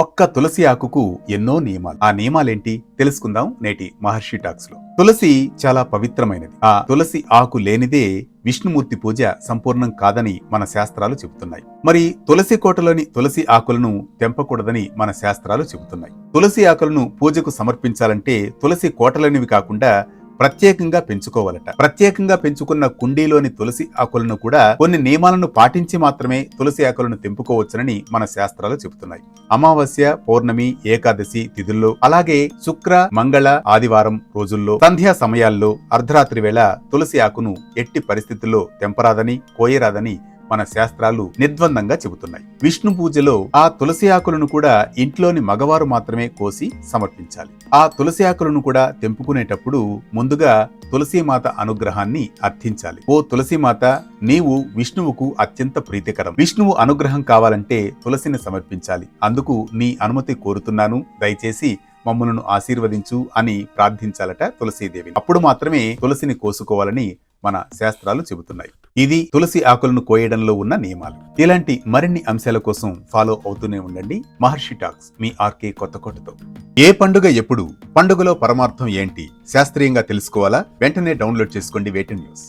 ఒక్క తులసి ఆకుకు ఎన్నో నియమాలు. ఆ నియమాలేంటి తెలుసుకుందాం నేటి మహర్షి టాక్స్ లో. తులసి చాలా పవిత్రమైనది. ఆ తులసి ఆకు లేనిదే విష్ణుమూర్తి పూజ సంపూర్ణం కాదని మన శాస్త్రాలు చెబుతున్నాయి. మరి తులసి కోటలోని తులసి ఆకులను తెంపకూడదని మన శాస్త్రాలు చెబుతున్నాయి. తులసి ఆకులను పూజకు సమర్పించాలంటే తులసి కోటలోనివి కాకుండా ప్రత్యేకంగా పెంచుకోవాలట. ప్రత్యేకంగా పెంచుకున్న కుండీలోని తులసి ఆకులను కూడా కొన్ని నియమాలను పాటించి మాత్రమే తులసి ఆకులను తెంపుకోవచ్చునని మన శాస్త్రాలు చెబుతున్నాయి. అమావాస్య, పౌర్ణమి, ఏకాదశి తిథుల్లో, అలాగే శుక్ర, మంగళ, ఆదివారం రోజుల్లో, సంధ్యా సమయాల్లో, అర్ధరాత్రి వేళ తులసి ఆకును ఎట్టి పరిస్థితుల్లో తెంపరాదని, కోయరాదని మన శాస్త్రాలు నిర్ద్వందంగా చెబుతున్నాయి. విష్ణు పూజలో ఆ తులసి ఆకులను కూడా ఇంట్లోని మగవారు మాత్రమే కోసి సమర్పించాలి. ఆ తులసి ఆకులను కూడా తెంపుకునేటప్పుడు ముందుగా తులసీమాత అనుగ్రహాన్ని అర్థించాలి. ఓ తులసీమాత, నీవు విష్ణువుకు అత్యంత ప్రీతికరం. విష్ణువు అనుగ్రహం కావాలంటే తులసిని సమర్పించాలి. అందుకు నీ అనుమతి కోరుతున్నాను, దయచేసి మమ్మలను ఆశీర్వదించు అని ప్రార్థించాలట తులసీదేవి. అప్పుడు మాత్రమే తులసిని కోసుకోవాలని మన శాస్త్రాలు చెబుతున్నాయి. ఇది తులసి ఆకులను కోయడంలో ఉన్న నియమాలు. ఇలాంటి మరిన్ని అంశాల కోసం ఫాలో అవుతూనే ఉండండి మహర్షి టాక్స్, మీ ఆర్కే కొత్తకోటతో. ఏ పండుగ ఎప్పుడు, పండుగలో పరమార్థం ఏంటి శాస్త్రీయంగా తెలుసుకోవాలా? వెంటనే డౌన్లోడ్ చేసుకోండి వేటెన్ న్యూస్.